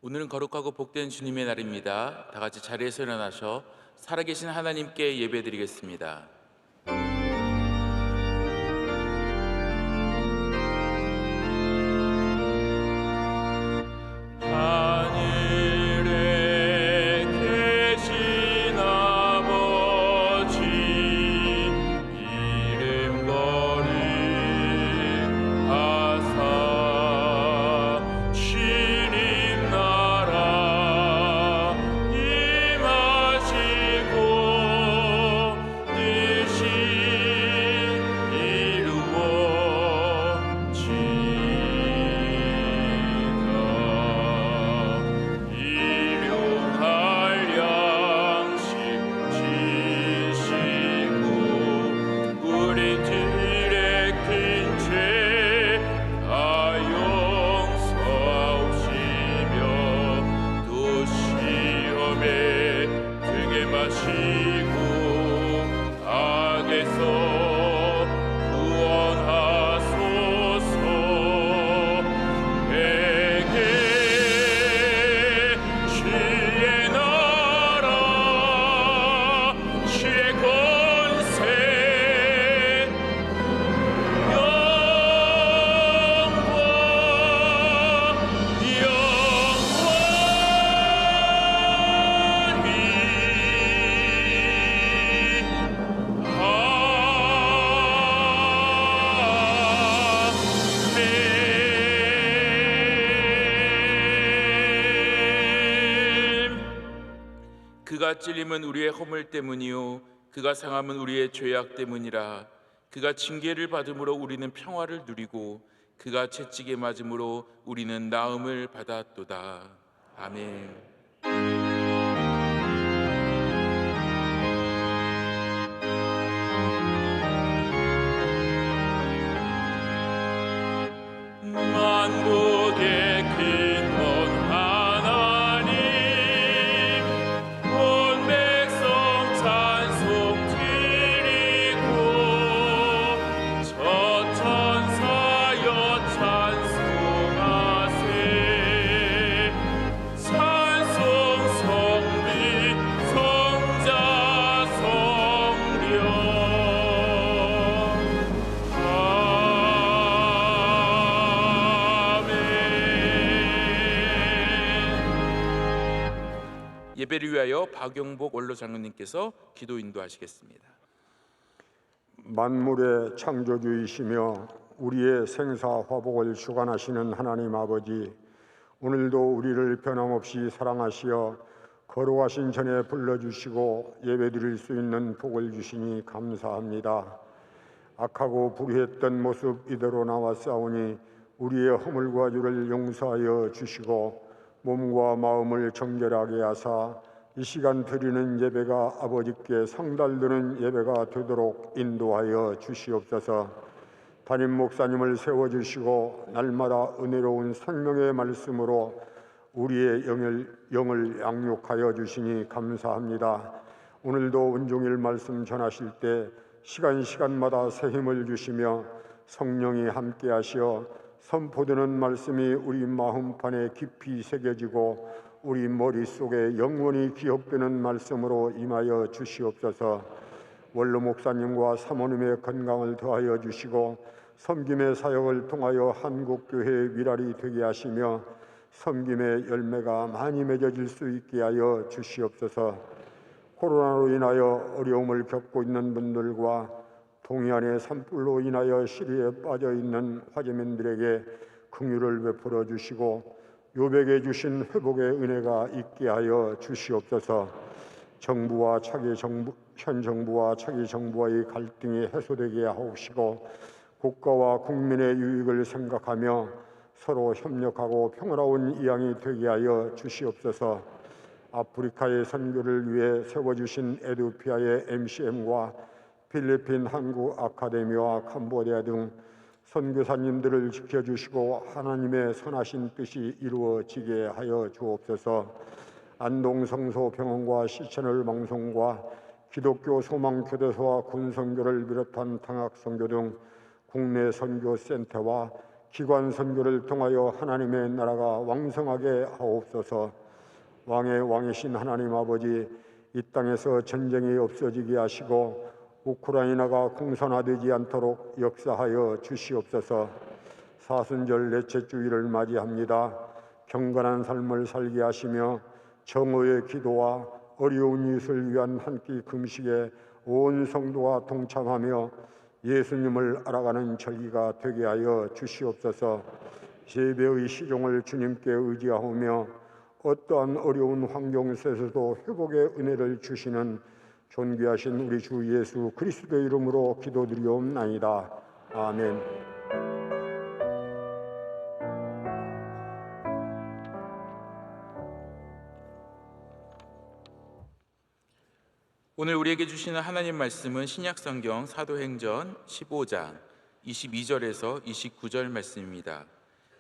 오늘은 거룩하고 복된 주님의 날입니다. 다 같이 자리에서 일어나셔 살아계신 하나님께 예배드리겠습니다. 하늘에 계신 아버지, 이름 거룩하사 주님 나라 임하시고 뜻이 일용할 양식 주시고 우리들의 큰 죄 다 용서하시며 또 시험에 들게 마시고 악에서 구원하소서. 내게 주의 나라 주의 권세 그가 찔림은 우리의 허물 때문이요 그가 상함은 우리의 죄악 때문이라. 그가 징계를 받음으로 우리는 평화를 누리고 그가 채찍에 맞음으로 우리는 나음을 받았도다. 아멘. 만국의 근원 하나님, 온 백성 찬송 드리고 저 천사여 찬송하세. 찬송 성비 성자 성령. 예배를 위하여 박용복 원로 장로님께서 기도 인도하시겠습니다. 만물의 창조주이시며 우리의 생사화복을 주관하시는 하나님 아버지, 오늘도 우리를 변함없이 사랑하시어 거룩하신 전에 불러주시고 예배드릴 수 있는 복을 주시니 감사합니다. 악하고 불의했던 모습 이대로 나왔사오니 우리의 허물과 죄를 용서하여 주시고 몸과 마음을 정결하게 하사 이 시간 드리는 예배가 아버지께 상달되는 예배가 되도록 인도하여 주시옵소서. 담임 목사님을 세워주시고 날마다 은혜로운 생명의 말씀으로 우리의 영을 양육하여 주시니 감사합니다. 오늘도 온종일 말씀 전하실 때 시간마다 새 힘을 주시며 성령이 함께 하시어 선포되는 말씀이 우리 마음판에 깊이 새겨지고 우리 머릿속에 영원히 기억되는 말씀으로 임하여 주시옵소서. 원로 목사님과 사모님의 건강을 더하여 주시고 섬김의 사역을 통하여 한국교회의 위랄이 되게 하시며 섬김의 열매가 많이 맺어질 수 있게 하여 주시옵소서. 코로나로 인하여 어려움을 겪고 있는 분들과 동해안의 산불로 인하여 시리에 빠져 있는 화재민들에게 긍휼을 베풀어 주시고 요백에 주신 회복의 은혜가 있게 하여 주시옵소서. 현 정부와 차기 정부와의 갈등이 해소되게 하옵시고 국가와 국민의 유익을 생각하며 서로 협력하고 평화로운 이양이 되게 하여 주시옵소서. 아프리카의 선교를 위해 세워주신 에티오피아의 MCM과 필리핀 한국 아카데미와 캄보디아 등 선교사님들을 지켜주시고 하나님의 선하신 뜻이 이루어지게 하여 주옵소서. 안동성소병원과 시채널 방송과 기독교 소망교도소와 군선교를 비롯한 당학선교 등 국내 선교센터와 기관 선교를 통하여 하나님의 나라가 왕성하게 하옵소서. 왕의 왕이신 하나님 아버지, 이 땅에서 전쟁이 없어지게 하시고 우크라이나가 공산화되지 않도록 역사하여 주시옵소서. 사순절 넷째 주일을 맞이합니다. 경건한 삶을 살게 하시며 정오의 기도와 어려운 이웃을 위한 한 끼 금식에 온 성도가 동참하며 예수님을 알아가는 절기가 되게 하여 주시옵소서. 예배의 시종을 주님께 의지하오며 어떠한 어려운 환경 속에서도 회복의 은혜를 주시는 존귀하신 우리 주 예수 그리스도의 이름으로 기도드리옵나이다. 아멘. 오늘 우리에게 주시는 하나님 말씀은 신약성경 사도행전 15장 22절에서 29절 말씀입니다.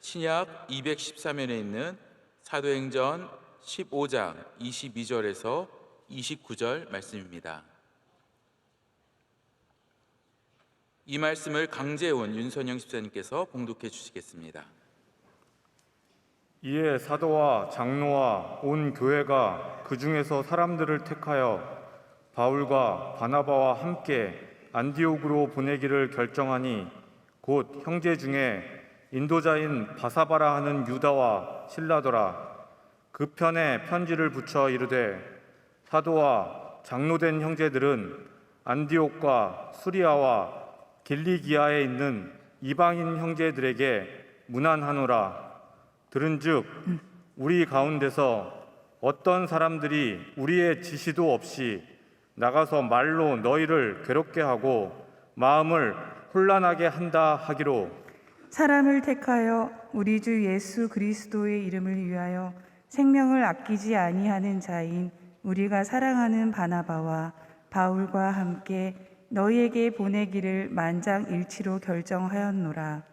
신약 213면에 있는 사도행전 15장 22절에서 29절 말씀입니다. 이 말씀을 강재훈 윤선영 집사님께서 봉독해 주시겠습니다. 이에 사도와 장로와 온 교회가 그 중에서 사람들을 택하여 바울과 바나바와 함께 안디옥으로 보내기를 결정하니 곧 형제 중에 인도자인 바사바라 하는 유다와 실라더라. 그 편에 편지를 붙여 이르되 사도와 장로된 형제들은 안디옥과 수리아와 길리기아에 있는 이방인 형제들에게 문안하노라. 들은즉 우리 가운데서 어떤 사람들이 우리의 지시도 없이 나가서 말로 너희를 괴롭게 하고 마음을 혼란하게 한다 하기로 사람을 택하여 우리 주 예수 그리스도의 이름을 위하여 생명을 아끼지 아니하는 자인 우리가 사랑하는 바나바와 바울과 함께 너희에게 보내기를 만장일치로 결정하였노라.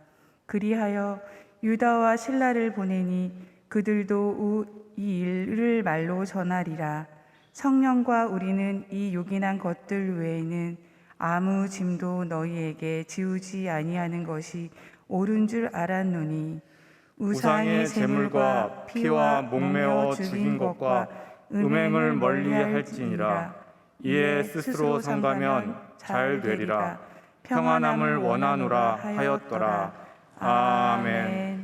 그리하여 유다와 실라를 보내니 그들도 이 일을 말로 전하리라. 성령과 우리는 이 요긴한 것들 외에는 아무 짐도 너희에게 지우지 아니하는 것이 옳은 줄 알았노니 우상의 제물과 피와 목매어 죽인 것과 음행을 멀리할지니라. 이에 스스로 삼가면 잘 되리라. 평안함을 원하노라 하였더라. 아멘.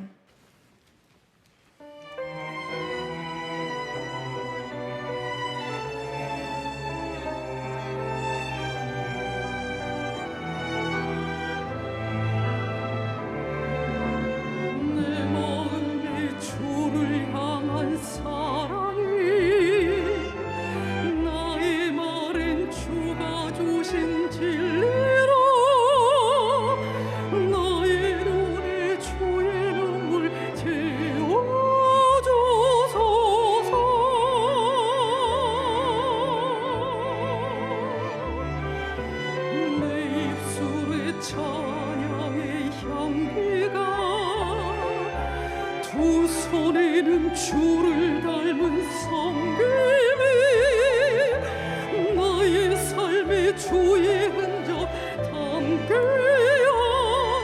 두 손에는 주를 닮은 섬김이 나의 삶의 주의 흔적 담게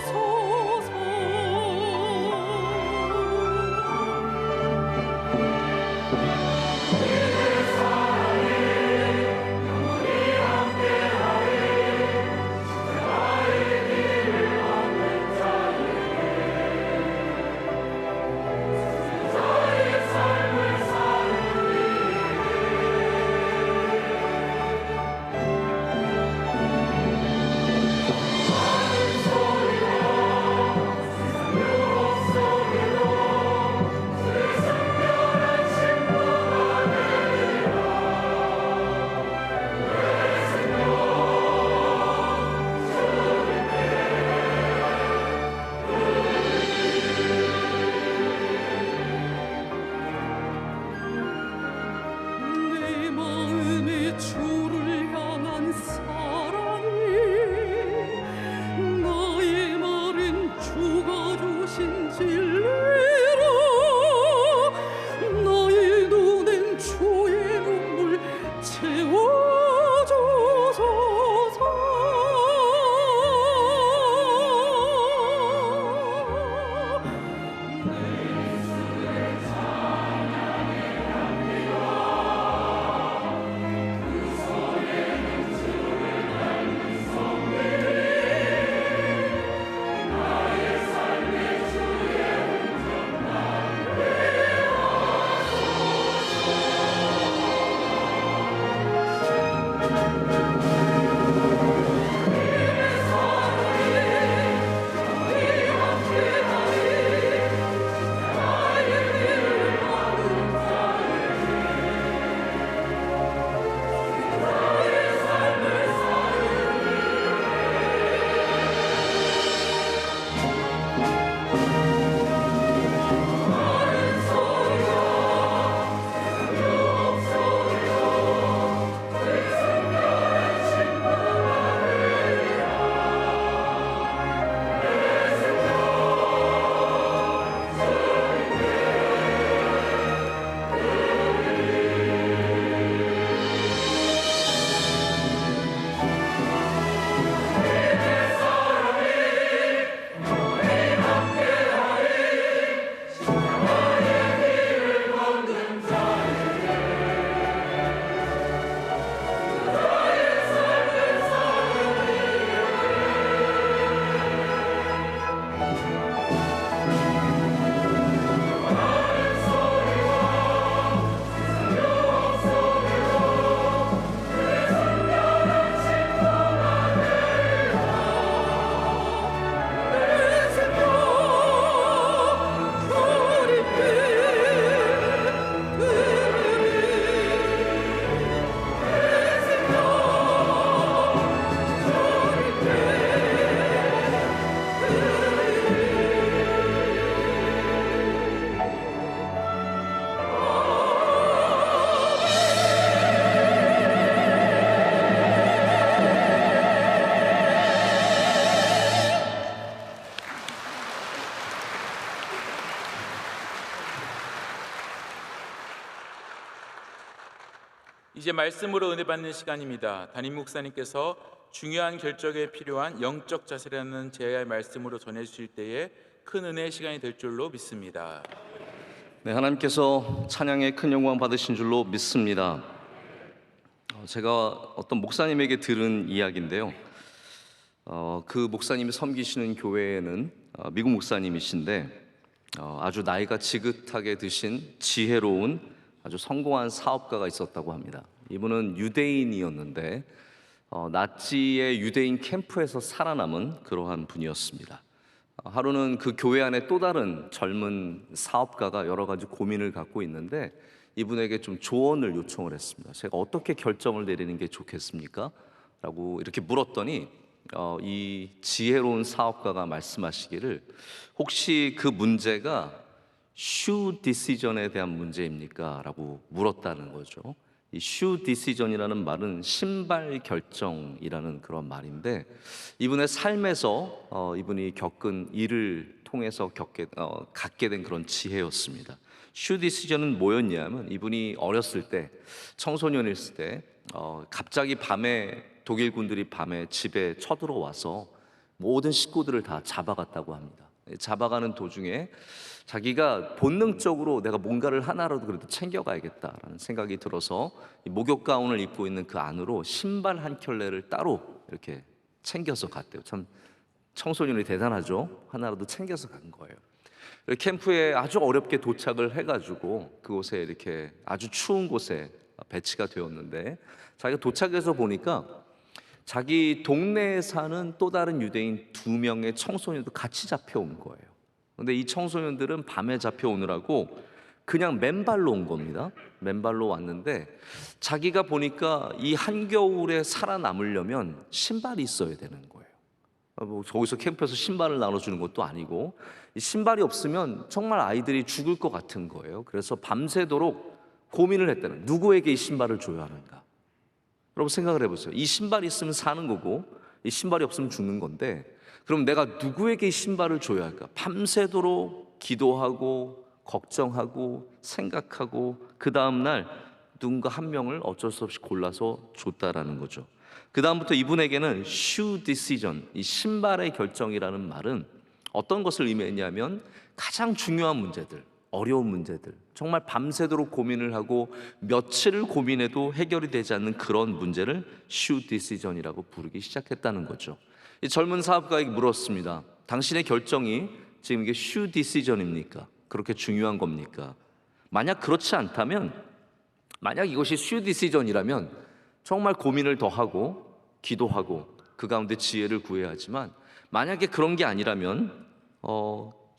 하소서. 우리 함께하리 나의 길을 걷는 자의 삶을 사는 유혹 속에도 그 성별한 신부만을 이제 말씀으로 은혜 받는 시간입니다. 담임 목사님께서 중요한 결정에 필요한 영적 자세라는 제야의 말씀으로 전해주실 때에 큰 은혜의 시간이 될 줄로 믿습니다. 네, 하나님께서 찬양의 큰 영광 받으신 줄로 믿습니다. 제가 어떤 목사님에게 들은 이야기인데요. 그 목사님이 섬기시는 교회에는 미국 목사님이신데 아주 나이가 지긋하게 드신 지혜로운 아주 성공한 사업가가 있었다고 합니다. 이분은 유대인이었는데 나치의 유대인 캠프에서 살아남은 그러한 분이었습니다. 하루는 그 교회 안에 또 다른 젊은 사업가가 여러 가지 고민을 갖고 있는데 이분에게 좀 조언을 요청을 했습니다. 제가 어떻게 결정을 내리는 게 좋겠습니까? 라고 이렇게 물었더니 이 지혜로운 사업가가 말씀하시기를 혹시 그 문제가 shoe decision에 대한 문제입니까? 라고 물었다는 거죠. 이 shoe decision이라는 말은 신발 결정이라는 그런 말인데 이분의 삶에서 이분이 겪은 일을 통해서 갖게 된 그런 지혜였습니다. shoe decision은 뭐였냐면 이분이 어렸을 때 청소년이었을 때 갑자기 밤에 독일 군들이 밤에 집에 쳐들어와서 모든 식구들을 다 잡아갔다고 합니다. 잡아가는 도중에 자기가 본능적으로 내가 뭔가를 하나라도 그래도 챙겨가야겠다라는 생각이 들어서 목욕 가운을 입고 있는 그 안으로 신발 한 켤레를 따로 이렇게 챙겨서 갔대요. 참 청소년이 대단하죠. 하나라도 챙겨서 간 거예요. 캠프에 아주 어렵게 도착을 해가지고 그곳에 이렇게 아주 추운 곳에 배치가 되었는데 자기가 도착해서 보니까 자기 동네에 사는 또 다른 유대인 2명의 청소년도 같이 잡혀온 거예요. 근데 이 청소년들은 밤에 잡혀오느라고 그냥 맨발로 온 겁니다. 맨발로 왔는데 자기가 보니까 이 한겨울에 살아남으려면 신발이 있어야 되는 거예요. 뭐 거기서 캠프에서 신발을 나눠주는 것도 아니고 이 신발이 없으면 정말 아이들이 죽을 것 같은 거예요. 그래서 밤새도록 고민을 했다는, 누구에게 이 신발을 줘야 하는가. 여러분 생각을 해보세요. 이 신발이 있으면 사는 거고 이 신발이 없으면 죽는 건데 그럼 내가 누구에게 이 신발을 줘야 할까? 밤새도록 기도하고 걱정하고 생각하고 그 다음날 누군가 한 명을 어쩔 수 없이 골라서 줬다라는 거죠. 그 다음부터 이분에게는 shoe decision, 이 신발의 결정이라는 말은 어떤 것을 의미했냐면 가장 중요한 문제들, 어려운 문제들, 정말 밤새도록 고민을 하고 며칠을 고민해도 해결이 되지 않는 그런 문제를 shoe decision이라고 부르기 시작했다는 거죠. 이 젊은 사업가에게 물었습니다. 당신의 결정이 지금 이게 shoe decision입니까? 그렇게 중요한 겁니까? 만약 그렇지 않다면, 만약 이것이 shoe decision이라면 정말 고민을 더 하고 기도하고 그 가운데 지혜를 구해야 하지만 만약에 그런 게 아니라면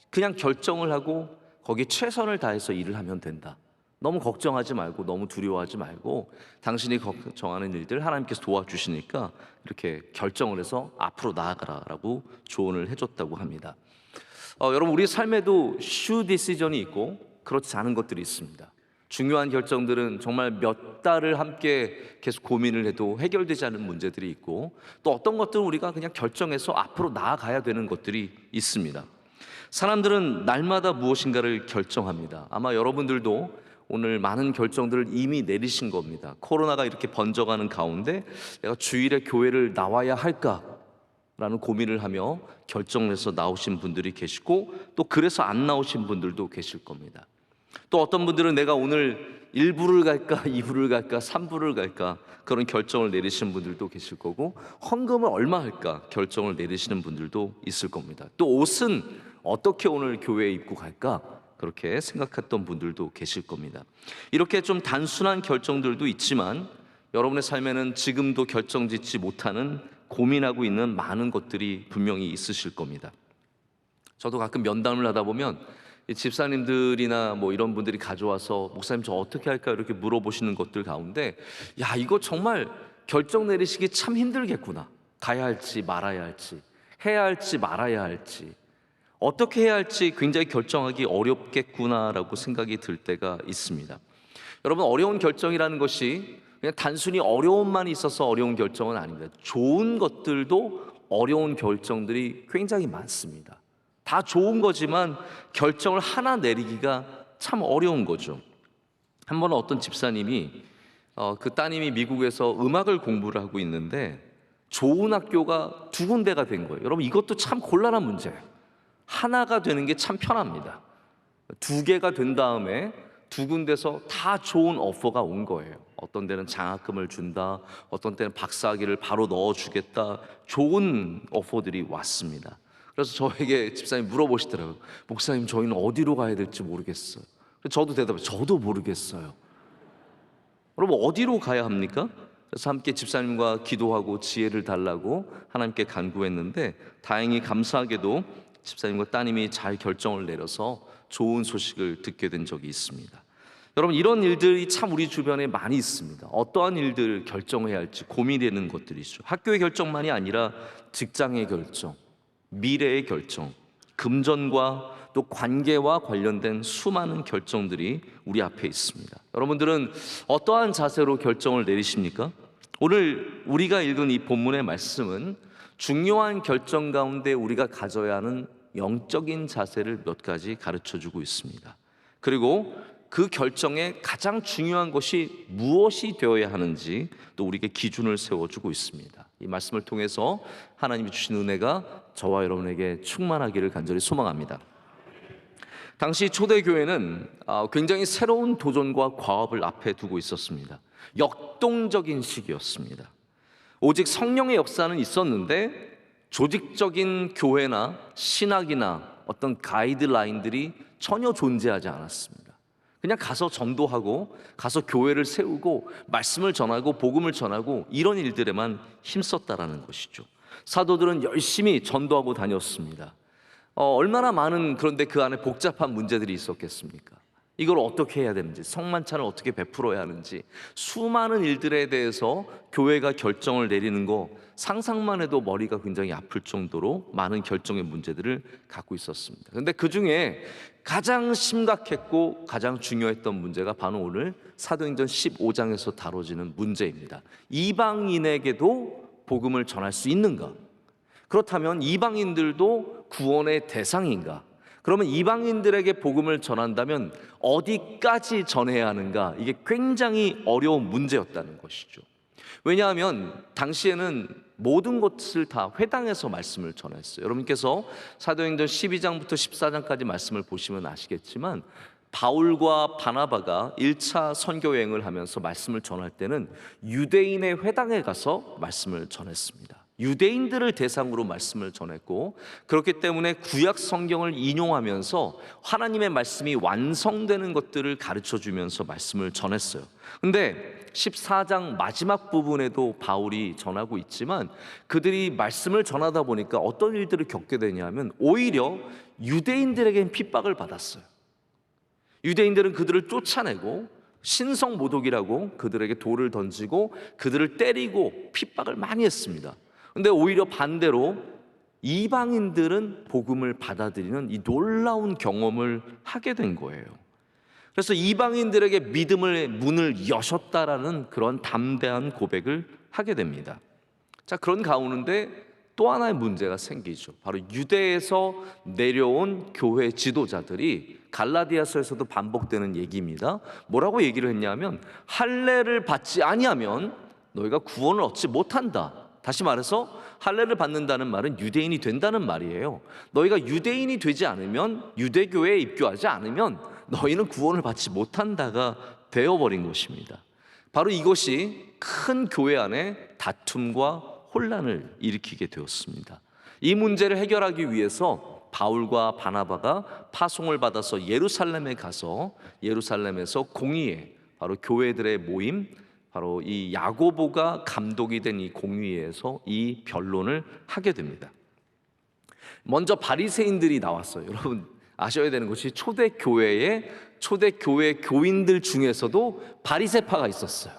그냥 결정을 하고 거기에 최선을 다해서 일을 하면 된다. 너무 걱정하지 말고 너무 두려워하지 말고 당신이 정하는 일들 하나님께서 도와주시니까 이렇게 결정을 해서 앞으로 나아가라라고 조언을 해줬다고 합니다. 여러분 우리 삶에도 shoe decision이 있고 그렇지 않은 것들이 있습니다. 중요한 결정들은 정말 몇 달을 함께 계속 고민을 해도 해결되지 않은 문제들이 있고 또 어떤 것들은 우리가 그냥 결정해서 앞으로 나아가야 되는 것들이 있습니다. 사람들은 날마다 무엇인가를 결정합니다. 아마 여러분들도 오늘 많은 결정들을 이미 내리신 겁니다. 코로나가 이렇게 번져가는 가운데 내가 주일에 교회를 나와야 할까라는 고민을 하며 결정을 해서 나오신 분들이 계시고 또 그래서 안 나오신 분들도 계실 겁니다. 또 어떤 분들은 내가 오늘 1부를 갈까 2부를 갈까 3부를 갈까 그런 결정을 내리시는 분들도 계실 거고 헌금을 얼마 할까 결정을 내리시는 분들도 있을 겁니다. 또 옷은 어떻게 오늘 교회에 입고 갈까 그렇게 생각했던 분들도 계실 겁니다. 이렇게 좀 단순한 결정들도 있지만 여러분의 삶에는 지금도 결정짓지 못하는 고민하고 있는 많은 것들이 분명히 있으실 겁니다. 저도 가끔 면담을 하다 보면 집사님들이나 뭐 이런 분들이 가져와서 목사님 저 어떻게 할까요? 이렇게 물어보시는 것들 가운데 야 이거 정말 결정 내리시기 참 힘들겠구나. 가야 할지 말아야 할지 해야 할지 말아야 할지 어떻게 해야 할지 굉장히 결정하기 어렵겠구나라고 생각이 들 때가 있습니다. 여러분 어려운 결정이라는 것이 그냥 단순히 어려움만 있어서 어려운 결정은 아닙니다. 좋은 것들도 어려운 결정들이 굉장히 많습니다. 다 좋은 거지만 결정을 하나 내리기가 참 어려운 거죠. 한 번은 어떤 집사님이 그 따님이 미국에서 음악을 공부를 하고 있는데 좋은 학교가 두 군데가 된 거예요. 여러분, 이것도 참 곤란한 문제예요. 하나가 되는 게 참 편합니다. 두 개가 된 다음에 두 군데서 다 좋은 오퍼가 온 거예요. 어떤 데는 장학금을 준다, 어떤 때는 박사학위를 바로 넣어주겠다, 좋은 오퍼들이 왔습니다. 그래서 저에게 집사님 물어보시더라고요. 목사님, 저희는 어디로 가야 될지 모르겠어요. 저도 대답해요. 저도 모르겠어요. 여러분, 어디로 가야 합니까? 그래서 함께 집사님과 기도하고 지혜를 달라고 하나님께 간구했는데, 다행히 감사하게도 집사님과 따님이 잘 결정을 내려서 좋은 소식을 듣게 된 적이 있습니다. 여러분, 이런 일들이 참 우리 주변에 많이 있습니다. 어떠한 일들을 결정해야 할지 고민되는 것들이죠. 학교의 결정만이 아니라 직장의 결정, 미래의 결정, 금전과 또 관계와 관련된 수많은 결정들이 우리 앞에 있습니다. 여러분들은 어떠한 자세로 결정을 내리십니까? 오늘 우리가 읽은 이 본문의 말씀은 중요한 결정 가운데 우리가 가져야 하는 영적인 자세를 몇 가지 가르쳐주고 있습니다. 그리고 그 결정에 가장 중요한 것이 무엇이 되어야 하는지 또 우리에게 기준을 세워주고 있습니다. 이 말씀을 통해서 하나님이 주신 은혜가 저와 여러분에게 충만하기를 간절히 소망합니다. 당시 초대교회는 굉장히 새로운 도전과 과업을 앞에 두고 있었습니다. 역동적인 시기였습니다. 오직 성령의 역사는 있었는데 조직적인 교회나 신학이나 어떤 가이드라인들이 전혀 존재하지 않았습니다. 그냥 가서 전도하고 가서 교회를 세우고 말씀을 전하고 복음을 전하고 이런 일들에만 힘썼다라는 것이죠. 사도들은 열심히 전도하고 다녔습니다. 얼마나 많은, 그런데 그 안에 복잡한 문제들이 있었겠습니까? 이걸 어떻게 해야 되는지, 성만찬을 어떻게 베풀어야 하는지, 수많은 일들에 대해서 교회가 결정을 내리는 거 상상만 해도 머리가 굉장히 아플 정도로 많은 결정의 문제들을 갖고 있었습니다. 그런데 그 중에 가장 심각했고 가장 중요했던 문제가 바로 오늘 사도행전 15장에서 다뤄지는 문제입니다. 이방인에게도 복음을 전할 수 있는가? 그렇다면 이방인들도 구원의 대상인가? 그러면 이방인들에게 복음을 전한다면 어디까지 전해야 하는가? 이게 굉장히 어려운 문제였다는 것이죠. 왜냐하면 당시에는 모든 것을 다 회당에서 말씀을 전했어요. 여러분께서 사도행전 12장부터 14장까지 말씀을 보시면 아시겠지만 바울과 바나바가 1차 선교 여행을 하면서 말씀을 전할 때는 유대인의 회당에 가서 말씀을 전했습니다. 유대인들을 대상으로 말씀을 전했고, 그렇기 때문에 구약 성경을 인용하면서 하나님의 말씀이 완성되는 것들을 가르쳐주면서 말씀을 전했어요. 근데 14장 마지막 부분에도 바울이 전하고 있지만 그들이 말씀을 전하다 보니까 어떤 일들을 겪게 되냐면 오히려 유대인들에겐 핍박을 받았어요. 유대인들은 그들을 쫓아내고 신성모독이라고 그들에게 돌을 던지고 그들을 때리고 핍박을 많이 했습니다. 근데 오히려 반대로 이방인들은 복음을 받아들이는 이 놀라운 경험을 하게 된 거예요. 그래서 이방인들에게 믿음의 문을 여셨다라는 그런 담대한 고백을 하게 됩니다. 자, 그런 가운데 또 하나의 문제가 생기죠. 바로 유대에서 내려온 교회 지도자들이 갈라디아서에서도 반복되는 얘기입니다. 뭐라고 얘기를 했냐면 할례를 받지 아니하면 너희가 구원을 얻지 못한다. 다시 말해서 할례를 받는다는 말은 유대인이 된다는 말이에요. 너희가 유대인이 되지 않으면, 유대교회에 입교하지 않으면 너희는 구원을 받지 못한다가 되어버린 것입니다. 바로 이것이 큰 교회 안에 다툼과 혼란을 일으키게 되었습니다. 이 문제를 해결하기 위해서 바울과 바나바가 파송을 받아서 예루살렘에 가서 예루살렘에서 공의회, 바로 교회들의 모임, 바로 이 야고보가 감독이 된 이 공의회에서 이 변론을 하게 됩니다. 먼저 바리새인들이 나왔어요. 여러분 아셔야 되는 것이 초대교회 교인들 중에서도 바리새파가 있었어요.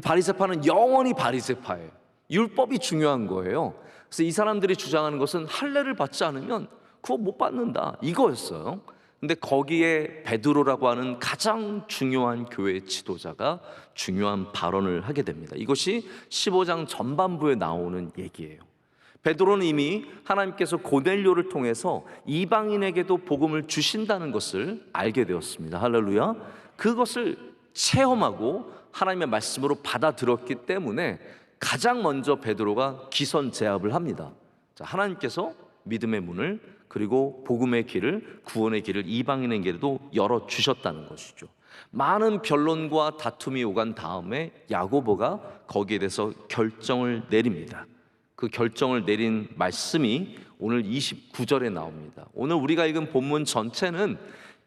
바리새파는 영원히 바리새파예요. 율법이 중요한 거예요. 그래서 이 사람들이 주장하는 것은 할례를 받지 않으면 그거 못 받는다, 이거였어요. 근데 거기에 베드로라고 하는 가장 중요한 교회 지도자가 중요한 발언을 하게 됩니다. 이것이 15장 전반부에 나오는 얘기예요. 베드로는 이미 하나님께서 고넬료를 통해서 이방인에게도 복음을 주신다는 것을 알게 되었습니다. 할렐루야. 그것을 체험하고 하나님의 말씀으로 받아들였기 때문에 가장 먼저 베드로가 기선제압을 합니다. 자, 하나님께서 믿음의 문을 그리고 복음의 길을, 구원의 길을 이방인의 길에도 열어주셨다는 것이죠. 많은 변론과 다툼이 오간 다음에 야고보가 거기에 대해서 결정을 내립니다. 그 결정을 내린 말씀이 오늘 29절에 나옵니다. 오늘 우리가 읽은 본문 전체는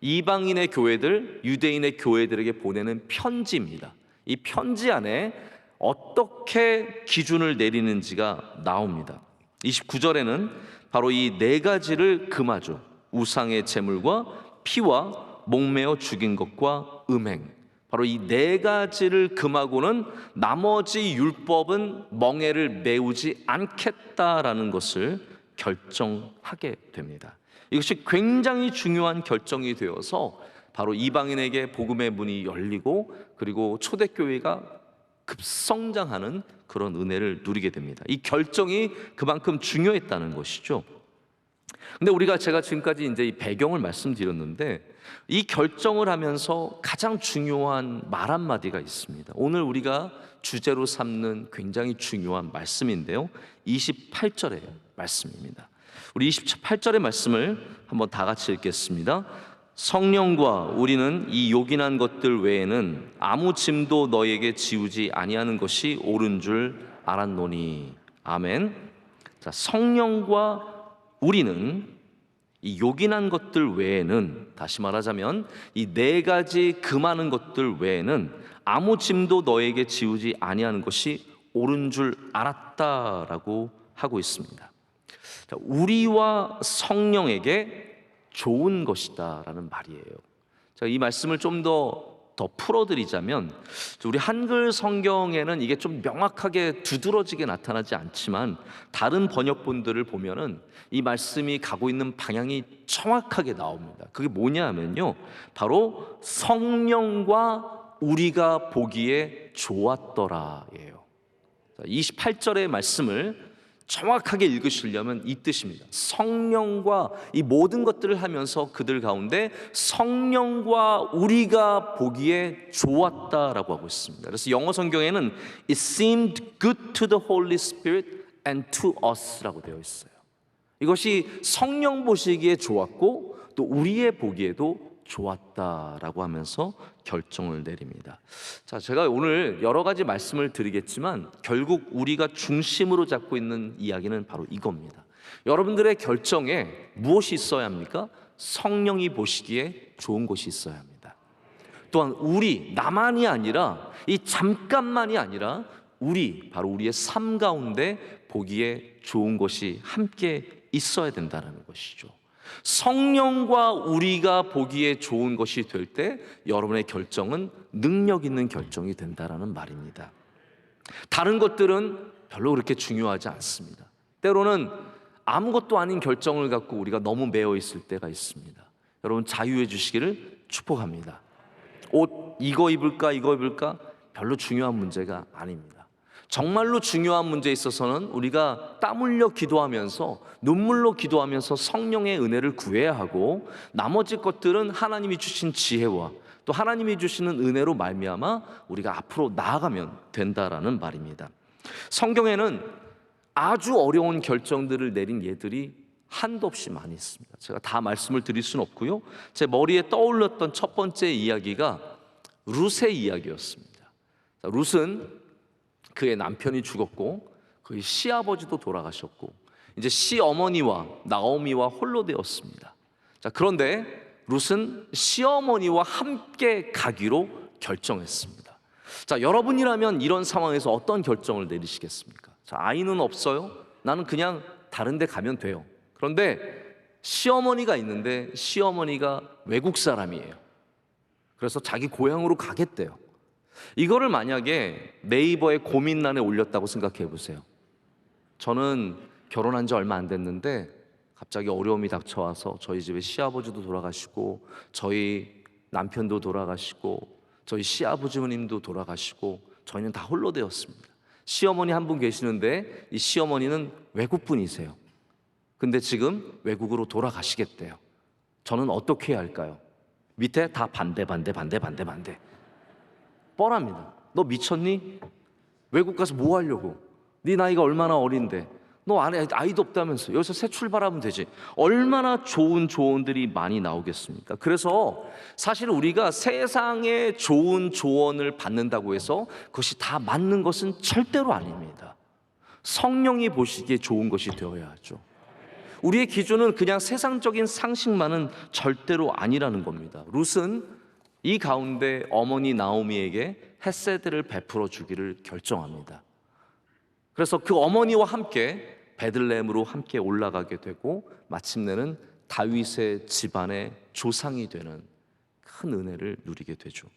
이방인의 교회들, 유대인의 교회들에게 보내는 편지입니다. 이 편지 안에 어떻게 기준을 내리는지가 나옵니다. 29절에는 바로 이 네 가지를 금하죠. 우상의 제물과 피와 목매어 죽인 것과 음행. 바로 이 네 가지를 금하고는 나머지 율법은 멍에를 메우지 않겠다라는 것을 결정하게 됩니다. 이것이 굉장히 중요한 결정이 되어서 바로 이방인에게 복음의 문이 열리고 그리고 초대교회가 급성장하는 그런 은혜를 누리게 됩니다. 이 결정이 그만큼 중요했다는 것이죠. 근데 제가 지금까지 이제 이 배경을 말씀드렸는데 이 결정을 하면서 가장 중요한 말 한마디가 있습니다. 오늘 우리가 주제로 삼는 굉장히 중요한 말씀인데요. 28절의 말씀입니다. 우리 28절의 말씀을 한번 다 같이 읽겠습니다. 성령과 우리는 이 요긴한 것들 외에는 아무 짐도 너에게 지우지 아니하는 것이 옳은 줄 알았노니. 아멘. 자, 성령과 우리는 이 요긴한 것들 외에는, 다시 말하자면 이 네 가지 금하는 것들 외에는 아무 짐도 너에게 지우지 아니하는 것이 옳은 줄 알았다라고 하고 있습니다. 자, 우리와 성령에게 좋은 것이다라는 말이에요. 자, 이 말씀을 좀 더 풀어드리자면, 우리 한글 성경에는 이게 좀 명확하게 두드러지게 나타나지 않지만 다른 번역본들을 보면은 이 말씀이 가고 있는 방향이 정확하게 나옵니다. 그게 뭐냐면요, 바로 성령과 우리가 보기에 좋았더라예요. 28절의 말씀을 정확하게 읽으시려면 이 뜻입니다. 성령과 이 모든 것들을 하면서 그들 가운데 성령과 우리가 보기에 좋았다라고 하고 있습니다. 그래서 영어 성경에는 It seemed good to the Holy Spirit and to us라고 되어 있어요. 이것이 성령 보시기에 좋았고 또 우리의 보기에도 좋았다라고 하면서 결정을 내립니다. 자, 제가 오늘 여러 가지 말씀을 드리겠지만 결국 우리가 중심으로 잡고 있는 이야기는 바로 이겁니다. 여러분들의 결정에 무엇이 있어야 합니까? 성령이 보시기에 좋은 것이 있어야 합니다. 또한 나만이 아니라 이 잠깐만이 아니라 바로 우리의 삶 가운데 보기에 좋은 것이 함께 있어야 된다는 것이죠. 성령과 우리가 보기에 좋은 것이 될 때 여러분의 결정은 능력 있는 결정이 된다라는 말입니다. 다른 것들은 별로 그렇게 중요하지 않습니다. 때로는 아무것도 아닌 결정을 갖고 우리가 너무 매여 있을 때가 있습니다. 여러분, 자유해 주시기를 축복합니다. 옷 이거 입을까 별로 중요한 문제가 아닙니다. 정말로 중요한 문제에 있어서는 우리가 땀 흘려 기도하면서 눈물로 기도하면서 성령의 은혜를 구해야 하고, 나머지 것들은 하나님이 주신 지혜와 또 하나님이 주시는 은혜로 말미암아 우리가 앞으로 나아가면 된다라는 말입니다. 성경에는 아주 어려운 결정들을 내린 예들이 한도 없이 많이 있습니다. 제가 다 말씀을 드릴 수는 없고요. 제 머리에 떠올랐던 첫 번째 이야기가 룻의 이야기였습니다. 룻은 그의 남편이 죽었고 그의 시아버지도 돌아가셨고 이제 시어머니와 나오미와 홀로 되었습니다. 자, 그런데 룻은 시어머니와 함께 가기로 결정했습니다. 자, 여러분이라면 이런 상황에서 어떤 결정을 내리시겠습니까? 자, 아이는 없어요. 나는 그냥 다른 데 가면 돼요. 그런데 시어머니가 있는데 시어머니가 외국 사람이에요. 그래서 자기 고향으로 가겠대요. 이거를 만약에 네이버에 고민란에 올렸다고 생각해 보세요. 저는 결혼한 지 얼마 안 됐는데 갑자기 어려움이 닥쳐와서 저희 집에 시아버지도 돌아가시고 저희 남편도 돌아가시고 저희 시아버지님도 돌아가시고 저희는 다 홀로 되었습니다. 시어머니 한 분 계시는데 이 시어머니는 외국분이세요. 근데 지금 외국으로 돌아가시겠대요. 저는 어떻게 해야 할까요? 밑에 다 반대. 뻔합니다. 너 미쳤니? 외국 가서 뭐 하려고? 네 나이가 얼마나 어린데? 너 안에 아이도 없다면서 여기서 새 출발하면 되지. 얼마나 좋은 조언들이 많이 나오겠습니까? 그래서 사실 우리가 세상의 좋은 조언을 받는다고 해서 그것이 다 맞는 것은 절대로 아닙니다. 성령이 보시기에 좋은 것이 되어야 하죠. 우리의 기준은 그냥 세상적인 상식만은 절대로 아니라는 겁니다. 룻은 이 가운데 어머니 나오미에게 헤세드를 베풀어 주기를 결정합니다. 그래서 그 어머니와 함께 베들레헴으로 함께 올라가게 되고 마침내는 다윗의 집안의 조상이 되는 큰 은혜를 누리게 되죠.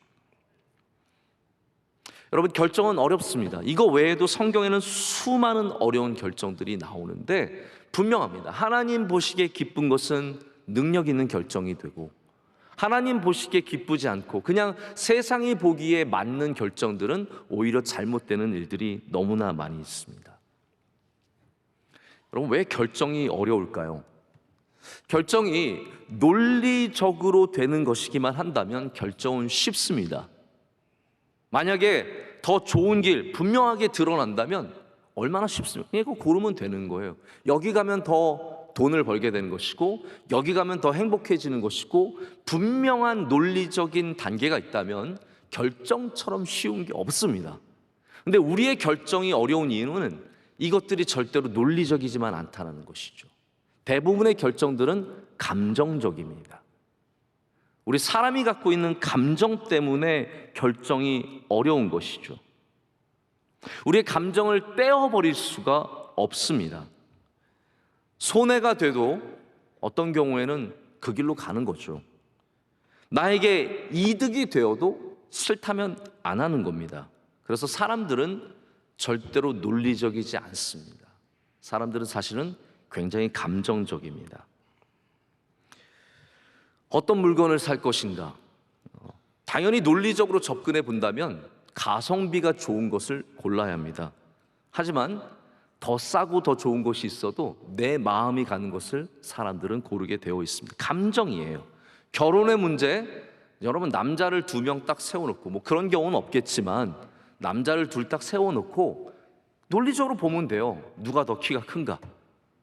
여러분, 결정은 어렵습니다. 이거 외에도 성경에는 수많은 어려운 결정들이 나오는데 분명합니다. 하나님 보시기에 기쁜 것은 능력 있는 결정이 되고, 하나님 보시기에 기쁘지 않고 그냥 세상이 보기에 맞는 결정들은 오히려 잘못되는 일들이 너무나 많이 있습니다. 여러분, 왜 결정이 어려울까요? 결정이 논리적으로 되는 것이기만 한다면 결정은 쉽습니다. 만약에 더 좋은 길 분명하게 드러난다면 얼마나 쉽습니까? 그냥 그거 고르면 되는 거예요. 여기 가면 더 돈을 벌게 되는 것이고, 여기 가면 더 행복해지는 것이고, 분명한 논리적인 단계가 있다면 결정처럼 쉬운 게 없습니다. 근데 우리의 결정이 어려운 이유는 이것들이 절대로 논리적이지만 않다는 것이죠. 대부분의 결정들은 감정적입니다. 우리 사람이 갖고 있는 감정 때문에 결정이 어려운 것이죠. 우리의 감정을 떼어버릴 수가 없습니다. 손해가 돼도 어떤 경우에는 그 길로 가는 거죠. 나에게 이득이 되어도 싫다면 안 하는 겁니다. 그래서 사람들은 절대로 논리적이지 않습니다. 사람들은 사실은 굉장히 감정적입니다. 어떤 물건을 살 것인가? 당연히 논리적으로 접근해 본다면 가성비가 좋은 것을 골라야 합니다. 하지만 더 싸고 더 좋은 것이 있어도 내 마음이 가는 것을 사람들은 고르게 되어 있습니다. 감정이에요. 결혼의 문제, 여러분 남자를 2명 딱 세워놓고, 뭐 그런 경우는 없겠지만 남자를 둘 딱 세워놓고 논리적으로 보면 돼요. 누가 더 키가 큰가?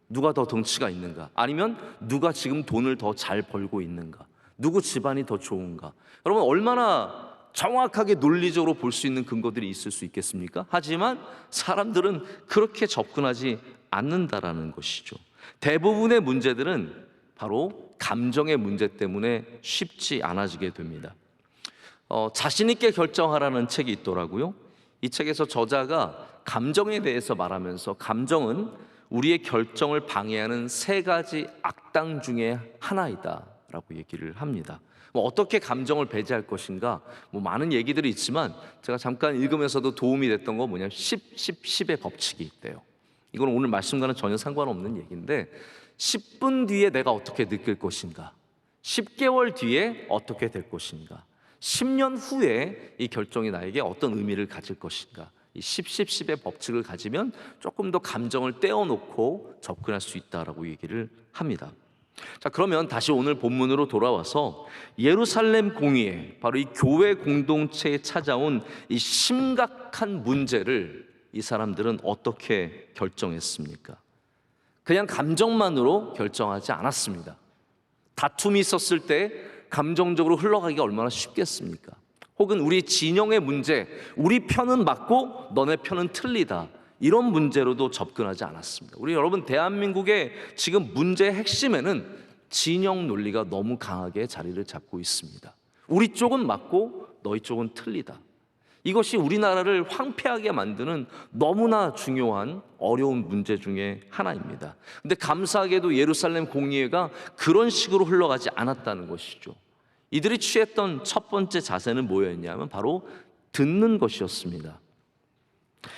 누가 더 덩치가 있는가? 아니면 누가 지금 돈을 더 잘 벌고 있는가? 누구 집안이 더 좋은가? 여러분, 얼마나 정확하게 논리적으로 볼 수 있는 근거들이 있을 수 있겠습니까? 하지만 사람들은 그렇게 접근하지 않는다라는 것이죠. 대부분의 문제들은 바로 감정의 문제 때문에 쉽지 않아지게 됩니다. 자신 있게 결정하라는 책이 있더라고요. 이 책에서 저자가 감정에 대해서 말하면서 감정은 우리의 결정을 방해하는 3가지 악당 중에 하나이다 라고 얘기를 합니다. 어떻게 감정을 배제할 것인가, 많은 얘기들이 있지만 제가 잠깐 읽으면서도 도움이 됐던 거 뭐냐면 10의 법칙이 있대요. 이건 오늘 말씀과는 전혀 상관없는 얘기인데, 10분 뒤에 내가 어떻게 느낄 것인가, 10개월 뒤에 어떻게 될 것인가, 10년 후에 이 결정이 나에게 어떤 의미를 가질 것인가, 이 10의 법칙을 가지면 조금 더 감정을 떼어놓고 접근할 수 있다라고 얘기를 합니다. 자, 그러면 다시 오늘 본문으로 돌아와서 예루살렘 공의회, 바로 이 교회 공동체에 찾아온 이 심각한 문제를 이 사람들은 어떻게 결정했습니까? 그냥 감정만으로 결정하지 않았습니다. 다툼이 있었을 때 감정적으로 흘러가기가 얼마나 쉽겠습니까? 혹은 우리 진영의 문제, 우리 편은 맞고 너네 편은 틀리다, 이런 문제로도 접근하지 않았습니다. 우리 여러분, 대한민국의 지금 문제의 핵심에는 진영 논리가 너무 강하게 자리를 잡고 있습니다. 우리 쪽은 맞고 너희 쪽은 틀리다. 이것이 우리나라를 황폐하게 만드는 너무나 중요한 어려운 문제 중에 하나입니다. 근데 감사하게도 예루살렘 공의회가 그런 식으로 흘러가지 않았다는 것이죠. 이들이 취했던 첫 번째 자세는 뭐였냐면 바로 듣는 것이었습니다.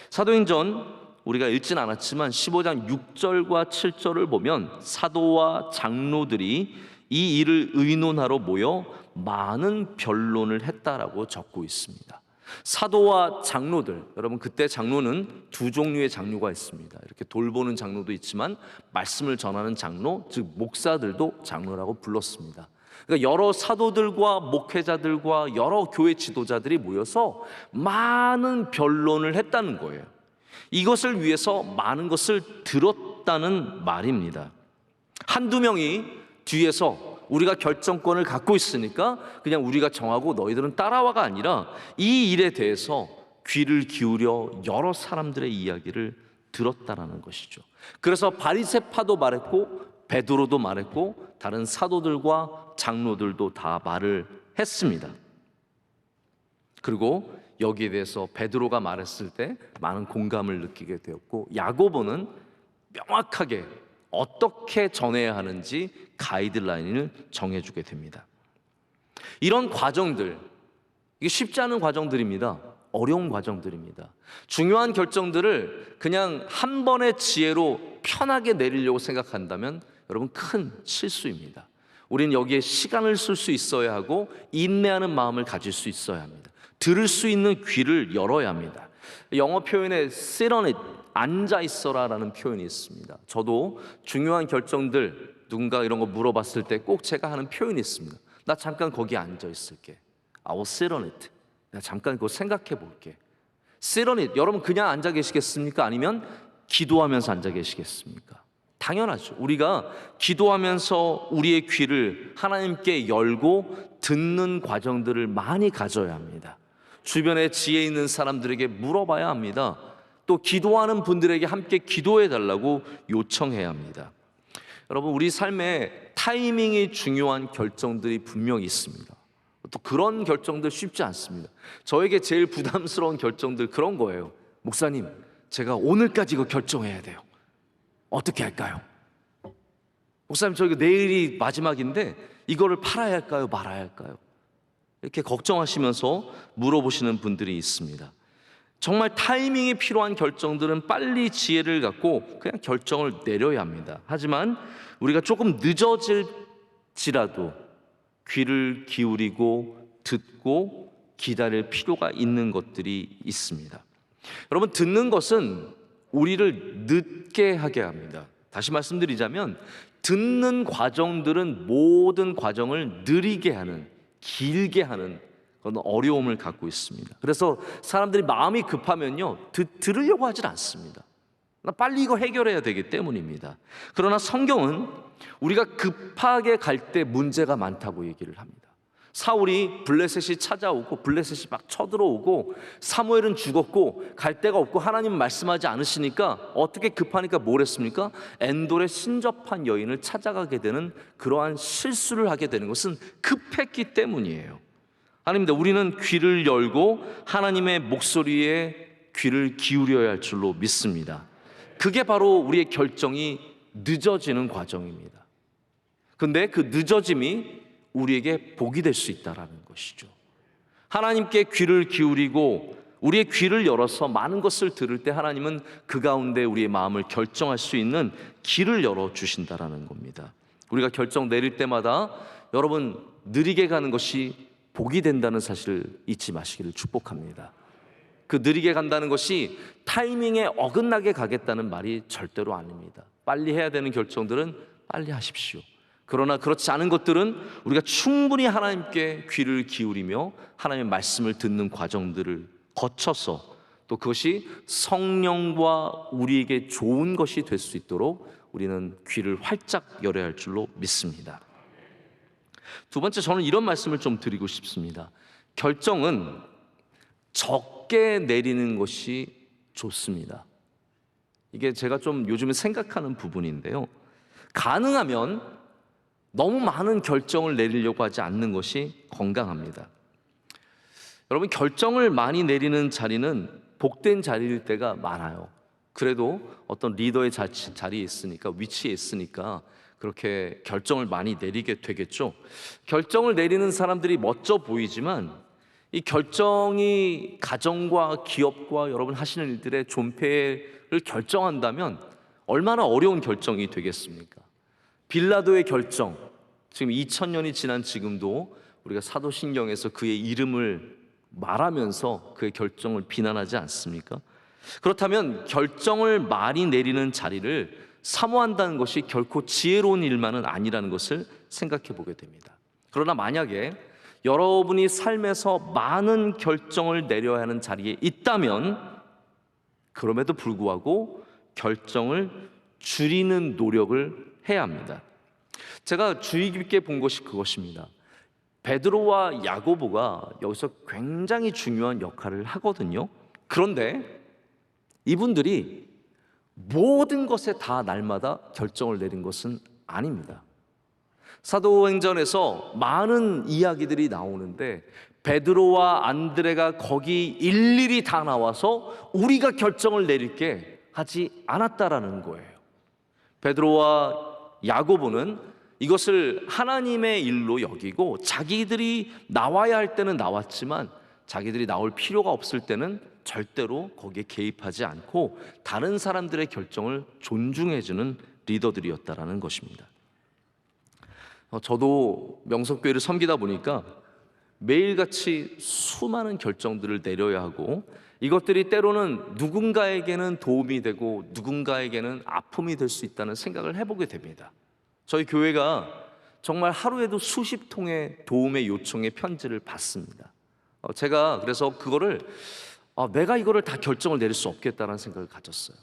사도행전 우리가 읽진 않았지만 15장 6절과 7절을 보면 사도와 장로들이 이 일을 의논하러 모여 많은 변론을 했다라고 적고 있습니다. 사도와 장로들, 여러분 그때 장로는 2종류의 장로가 있습니다. 이렇게 돌보는 장로도 있지만 말씀을 전하는 장로, 즉 목사들도 장로라고 불렀습니다. 그러니까 여러 사도들과 목회자들과 여러 교회 지도자들이 모여서 많은 변론을 했다는 거예요. 이것을 위해서 많은 것을 들었다는 말입니다. 한두 명이 뒤에서 우리가 결정권을 갖고 있으니까 그냥 우리가 정하고 너희들은 따라와가 아니라 이 일에 대해서 귀를 기울여 여러 사람들의 이야기를 들었다라는 것이죠. 그래서 바리새파도 말했고 베드로도 말했고 다른 사도들과 장로들도 다 말을 했습니다. 그리고 여기에 대해서 베드로가 말했을 때 많은 공감을 느끼게 되었고 야고보는 명확하게 어떻게 전해야 하는지 가이드라인을 정해주게 됩니다. 이런 과정들, 이게 쉽지 않은 과정들입니다. 어려운 과정들입니다. 중요한 결정들을 그냥 한 번의 지혜로 편하게 내리려고 생각한다면 여러분 큰 실수입니다. 우리는 여기에 시간을 쓸 수 있어야 하고 인내하는 마음을 가질 수 있어야 합니다. 들을 수 있는 귀를 열어야 합니다. 영어 표현에 sit on it, 앉아 있어라라는 표현이 있습니다. 저도 중요한 결정들 누군가 이런 거 물어봤을 때 꼭 제가 하는 표현이 있습니다. 나 잠깐 거기 앉아 있을게. I will sit on it. 내가 잠깐 그거 생각해 볼게. sit on it. 여러분 그냥 앉아 계시겠습니까? 아니면 기도하면서 앉아 계시겠습니까? 당연하죠. 우리가 기도하면서 우리의 귀를 하나님께 열고 듣는 과정들을 많이 가져야 합니다. 주변에 지혜 있는 사람들에게 물어봐야 합니다. 또 기도하는 분들에게 함께 기도해 달라고 요청해야 합니다. 여러분 우리 삶에 타이밍이 중요한 결정들이 분명히 있습니다. 또 그런 결정들 쉽지 않습니다. 저에게 제일 부담스러운 결정들 그런 거예요. 목사님, 제가 오늘까지 이거 결정해야 돼요. 어떻게 할까요? 목사님, 저 이거 내일이 마지막인데 이거를 팔아야 할까요? 말아야 할까요? 이렇게 걱정하시면서 물어보시는 분들이 있습니다. 정말 타이밍이 필요한 결정들은 빨리 지혜를 갖고 그냥 결정을 내려야 합니다. 하지만 우리가 조금 늦어질지라도 귀를 기울이고 듣고 기다릴 필요가 있는 것들이 있습니다. 여러분, 듣는 것은 우리를 늦게 하게 합니다. 다시 말씀드리자면 듣는 과정들은 모든 과정을 느리게 하는, 길게 하는 그런 어려움을 갖고 있습니다. 그래서 사람들이 마음이 급하면요 들으려고 하질 않습니다. 나 빨리 이거 해결해야 되기 때문입니다. 그러나 성경은 우리가 급하게 갈 때 문제가 많다고 얘기를 합니다. 사울이 블레셋이 찾아오고 블레셋이 막 쳐들어오고 사무엘은 죽었고 갈 데가 없고 하나님 말씀하지 않으시니까 어떻게 급하니까 뭘 했습니까? 엔돌의 신접한 여인을 찾아가게 되는 그러한 실수를 하게 되는 것은 급했기 때문이에요. 아닙니다. 우리는 귀를 열고 하나님의 목소리에 귀를 기울여야 할 줄로 믿습니다. 그게 바로 우리의 결정이 늦어지는 과정입니다. 근데 그 늦어짐이 우리에게 복이 될 수 있다는 것이죠. 하나님께 귀를 기울이고 우리의 귀를 열어서 많은 것을 들을 때 하나님은 그 가운데 우리의 마음을 결정할 수 있는 길을 열어주신다는 겁니다. 우리가 결정 내릴 때마다 여러분 느리게 가는 것이 복이 된다는 사실을 잊지 마시기를 축복합니다. 그 느리게 간다는 것이 타이밍에 어긋나게 가겠다는 말이 절대로 아닙니다. 빨리 해야 되는 결정들은 빨리 하십시오. 그러나 그렇지 않은 것들은 우리가 충분히 하나님께 귀를 기울이며 하나님의 말씀을 듣는 과정들을 거쳐서 또 그것이 성령과 우리에게 좋은 것이 될 수 있도록 우리는 귀를 활짝 열어야 할 줄로 믿습니다. 두 번째, 저는 이런 말씀을 좀 드리고 싶습니다. 결정은 적게 내리는 것이 좋습니다. 이게 제가 좀 요즘에 생각하는 부분인데요. 가능하면 너무 많은 결정을 내리려고 하지 않는 것이 건강합니다. 여러분, 결정을 많이 내리는 자리는 복된 자리일 때가 많아요. 그래도 어떤 리더의 자리에 있으니까, 위치에 있으니까 그렇게 결정을 많이 내리게 되겠죠. 결정을 내리는 사람들이 멋져 보이지만 이 결정이 가정과 기업과 여러분 하시는 일들의 존폐를 결정한다면 얼마나 어려운 결정이 되겠습니까? 빌라도의 결정, 지금 2000년이 지난 지금도 우리가 사도신경에서 그의 이름을 말하면서 그의 결정을 비난하지 않습니까? 그렇다면 결정을 많이 내리는 자리를 사모한다는 것이 결코 지혜로운 일만은 아니라는 것을 생각해 보게 됩니다. 그러나 만약에 여러분이 삶에서 많은 결정을 내려야 하는 자리에 있다면 그럼에도 불구하고 결정을 줄이는 노력을 해야 합니다. 제가 주의 깊게 본 것이 그것입니다. 베드로와 야고보가 여기서 굉장히 중요한 역할을 하거든요. 그런데 이분들이 모든 것에 다 날마다 결정을 내린 것은 아닙니다. 사도행전에서 많은 이야기들이 나오는데 베드로와 안드레가 거기 일일이 다 나와서 우리가 결정을 내릴게 하지 않았다라는 거예요. 베드로와 야고보는 이것을 하나님의 일로 여기고 자기들이 나와야 할 때는 나왔지만 자기들이 나올 필요가 없을 때는 절대로 거기에 개입하지 않고 다른 사람들의 결정을 존중해주는 리더들이었다라는 것입니다. 저도 명석교회를 섬기다 보니까 매일같이 수많은 결정들을 내려야 하고 이것들이 때로는 누군가에게는 도움이 되고 누군가에게는 아픔이 될 수 있다는 생각을 해보게 됩니다. 저희 교회가 정말 하루에도 수십 통의 도움의 요청의 편지를 받습니다. 제가 그래서 그거를 내가 이거를 다 결정을 내릴 수 없겠다는 생각을 가졌어요.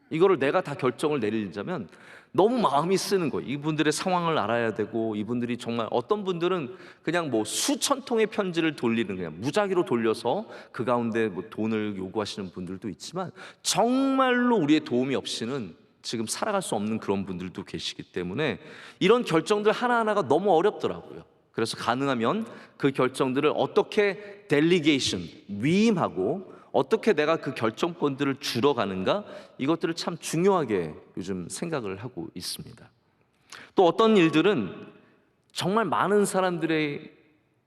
이거를 내가 다 결정을 내리자면 너무 마음이 쓰는 거예요. 이분들의 상황을 알아야 되고 이분들이 정말 어떤 분들은 그냥 뭐 수천 통의 편지를 돌리는 그냥 무작위로 돌려서 그 가운데 뭐 돈을 요구하시는 분들도 있지만 정말로 우리의 도움이 없이는 지금 살아갈 수 없는 그런 분들도 계시기 때문에 이런 결정들 하나하나가 너무 어렵더라고요. 그래서 가능하면 그 결정들을 어떻게 델리게이션, 위임하고 어떻게 내가 그 결정권들을 줄여가는가 이것들을 참 중요하게 요즘 생각을 하고 있습니다. 또 어떤 일들은 정말 많은 사람들의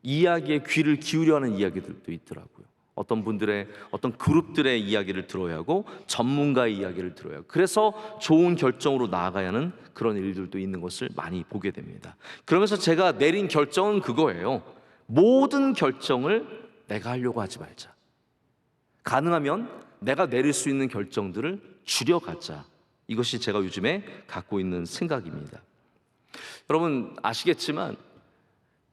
이야기에 귀를 기울여 하는 이야기들도 있더라고요. 어떤 분들의 어떤 그룹들의 이야기를 들어야 하고 전문가의 이야기를 들어야 하고 그래서 좋은 결정으로 나아가야 하는 그런 일들도 있는 것을 많이 보게 됩니다. 그러면서 제가 내린 결정은 그거예요. 모든 결정을 내가 하려고 하지 말자. 가능하면 내가 내릴 수 있는 결정들을 줄여가자. 이것이 제가 요즘에 갖고 있는 생각입니다. 여러분 아시겠지만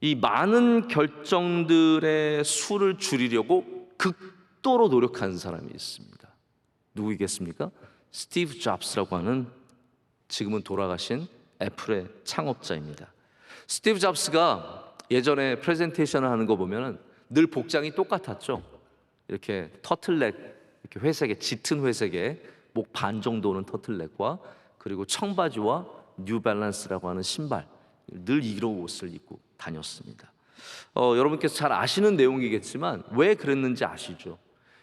이 많은 결정들의 수를 줄이려고 극도로 노력한 사람이 있습니다. 누구이겠습니까? 스티브 잡스라고 하는 지금은 돌아가신 애플의 창업자입니다. 스티브 잡스가 예전에 프레젠테이션을 하는 거 보면은 늘 복장이 똑같았죠. 이렇게 터틀넥, 이렇게 회색의 짙은 회색의 목 반 정도 오는 터틀넥과 그리고 청바지와 뉴발란스라고 하는 신발, 늘 이런 옷을 입고 다녔습니다. 여러분께서 잘 아시는 내용이겠지만 왜 그랬는지 아시죠?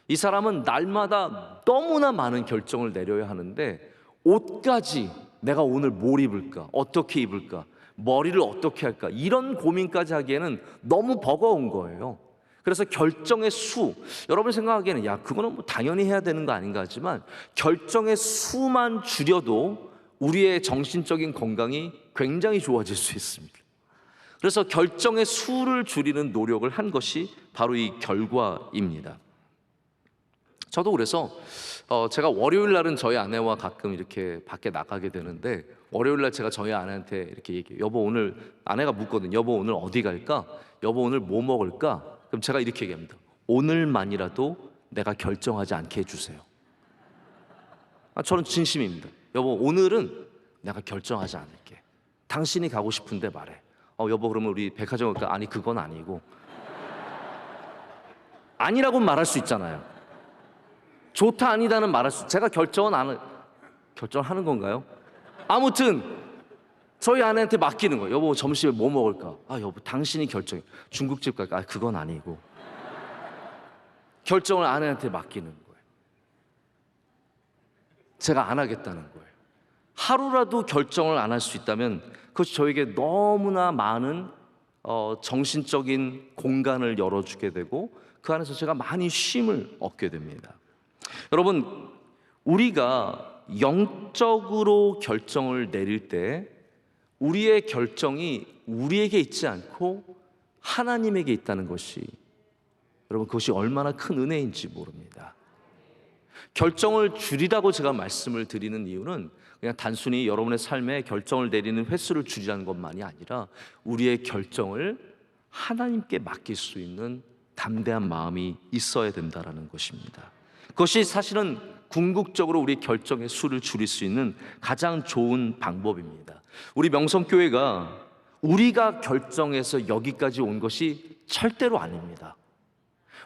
이 사람은 날마다 너무나 많은 결정을 내려야 하는데 옷까지 내가 오늘 뭘 입을까? 어떻게 입을까? 머리를 어떻게 할까? 이런 고민까지 하기에는 너무 버거운 거예요. 그래서 결정의 수, 여러분 생각하기에는 야 그거는 뭐 당연히 해야 되는 거 아닌가 하지만 결정의 수만 줄여도 우리의 정신적인 건강이 굉장히 좋아질 수 있습니다. 그래서 결정의 수를 줄이는 노력을 한 것이 바로 이 결과입니다. 저도 그래서 제가 월요일 날은 저희 아내와 가끔 이렇게 밖에 나가게 되는데 월요일 날 제가 저희 아내한테 이렇게 얘기해요. 여보 오늘 아내가 묻거든. 여보 오늘 어디 갈까? 여보 오늘 뭐 먹을까? 그럼 제가 이렇게 얘기합니다. 오늘만이라도 내가 결정하지 않게 해주세요. 저는 진심입니다. 여보 오늘은 내가 결정하지 않을게. 당신이 가고 싶은데 말해. 여보 그러면 우리 백화점 갈까? 아니 그건 아니고. 아니라고 말할 수 있잖아요. 좋다 아니다는 말할 수. 제가 결정하는 건가요? 아무튼 저희 아내한테 맡기는 거예요. 여보 점심에 뭐 먹을까? 여보 당신이 결정해. 중국집 갈까? 그건 아니고. 결정을 아내한테 맡기는 거예요. 제가 안 하겠다는 거예요. 하루라도 결정을 안 할 수 있다면 그것이 저에게 너무나 많은 정신적인 공간을 열어주게 되고 그 안에서 제가 많이 쉼을 얻게 됩니다. 여러분 우리가 영적으로 결정을 내릴 때 우리의 결정이 우리에게 있지 않고 하나님에게 있다는 것이 여러분 그것이 얼마나 큰 은혜인지 모릅니다. 결정을 줄이라고 제가 말씀을 드리는 이유는 그냥 단순히 여러분의 삶에 결정을 내리는 횟수를 줄이라는 것만이 아니라 우리의 결정을 하나님께 맡길 수 있는 담대한 마음이 있어야 된다는 것입니다. 그것이 사실은 궁극적으로 우리 결정의 수를 줄일 수 있는 가장 좋은 방법입니다. 우리 명성교회가 우리가 결정해서 여기까지 온 것이 절대로 아닙니다.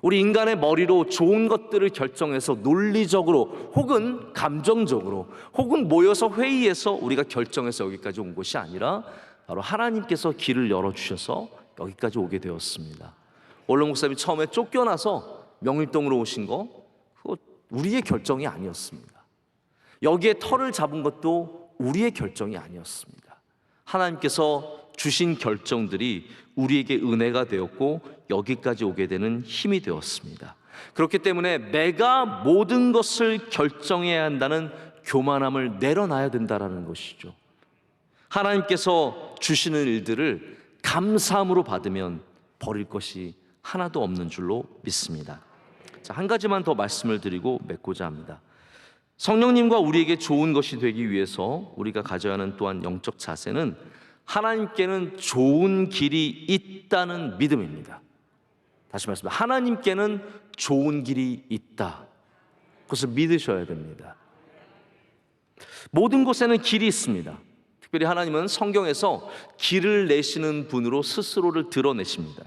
우리 인간의 머리로 좋은 것들을 결정해서 논리적으로 혹은 감정적으로 혹은 모여서 회의해서 우리가 결정해서 여기까지 온 것이 아니라 바로 하나님께서 길을 열어주셔서 여기까지 오게 되었습니다. 원로 목사님이 처음에 쫓겨나서 명일동으로 오신 거 그거 우리의 결정이 아니었습니다. 여기에 터를 잡은 것도 우리의 결정이 아니었습니다. 하나님께서 주신 결정들이 우리에게 은혜가 되었고 여기까지 오게 되는 힘이 되었습니다. 그렇기 때문에 내가 모든 것을 결정해야 한다는 교만함을 내려놔야 된다는 것이죠. 하나님께서 주시는 일들을 감사함으로 받으면 버릴 것이 하나도 없는 줄로 믿습니다. 자, 한 가지만 더 말씀을 드리고 맺고자 합니다. 성령님과 우리에게 좋은 것이 되기 위해서 우리가 가져야 하는 또한 영적 자세는 하나님께는 좋은 길이 있다는 믿음입니다. 다시 말씀드립니다. 하나님께는 좋은 길이 있다. 그것을 믿으셔야 됩니다. 모든 곳에는 길이 있습니다. 특별히 하나님은 성경에서 길을 내시는 분으로 스스로를 드러내십니다.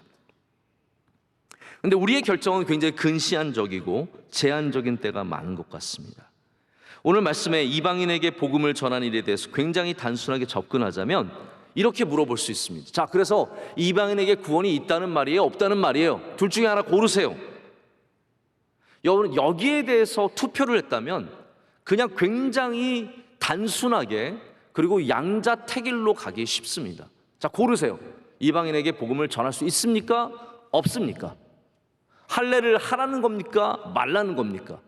그런데 우리의 결정은 굉장히 근시안적이고 제한적인 때가 많은 것 같습니다. 오늘 말씀에 이방인에게 복음을 전하는 일에 대해서 굉장히 단순하게 접근하자면 이렇게 물어볼 수 있습니다. 자, 그래서 이방인에게 구원이 있다는 말이에요? 없다는 말이에요? 둘 중에 하나 고르세요. 여러분, 여기에 대해서 투표를 했다면 그냥 굉장히 단순하게 그리고 양자택일로 가기 쉽습니다. 자, 고르세요. 이방인에게 복음을 전할 수 있습니까? 없습니까? 할례를 하라는 겁니까? 말라는 겁니까?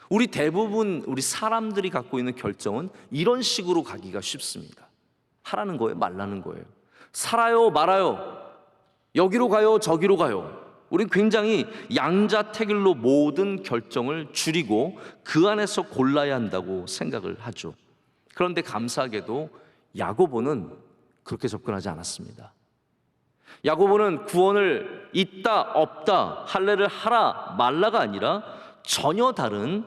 우리 대부분 우리 사람들이 갖고 있는 결정은 이런 식으로 가기가 쉽습니다. 하라는 거예요? 말라는 거예요? 살아요? 말아요? 여기로 가요? 저기로 가요? 우리는 굉장히 양자택일로 모든 결정을 줄이고 그 안에서 골라야 한다고 생각을 하죠. 그런데 감사하게도 야고보는 그렇게 접근하지 않았습니다. 야고보는 구원을 있다 없다 할례를 하라 말라가 아니라 전혀 다른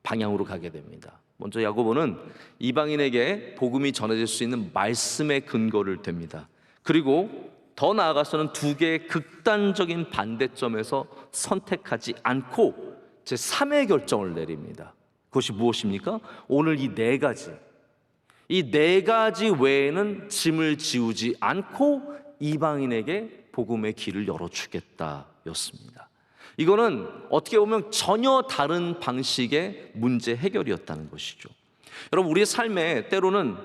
방향으로 가게 됩니다. 먼저 야고보는 이방인에게 복음이 전해질 수 있는 말씀의 근거를 댑니다. 그리고 더 나아가서는 두 개의 극단적인 반대점에서 선택하지 않고 제3의 결정을 내립니다. 그것이 무엇입니까? 오늘 이 네 가지 외에는 짐을 지우지 않고 이방인에게 복음의 길을 열어주겠다였습니다. 이거는 어떻게 보면 전혀 다른 방식의 문제 해결이었다는 것이죠. 여러분, 우리의 삶에 때로는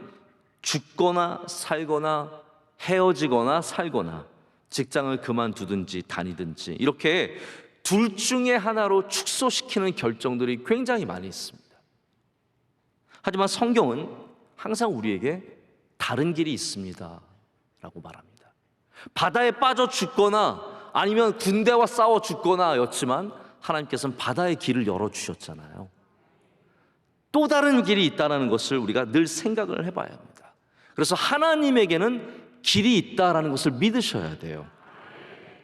죽거나 살거나 헤어지거나 살거나 직장을 그만두든지 다니든지 이렇게 둘 중에 하나로 축소시키는 결정들이 굉장히 많이 있습니다. 하지만 성경은 항상 우리에게 다른 길이 있습니다 라고 말합니다. 바다에 빠져 죽거나 아니면 군대와 싸워 죽거나 였지만 하나님께서는 바다의 길을 열어주셨잖아요. 또 다른 길이 있다는 것을 우리가 늘 생각을 해봐야 합니다. 그래서 하나님에게는 길이 있다는 것을 믿으셔야 돼요.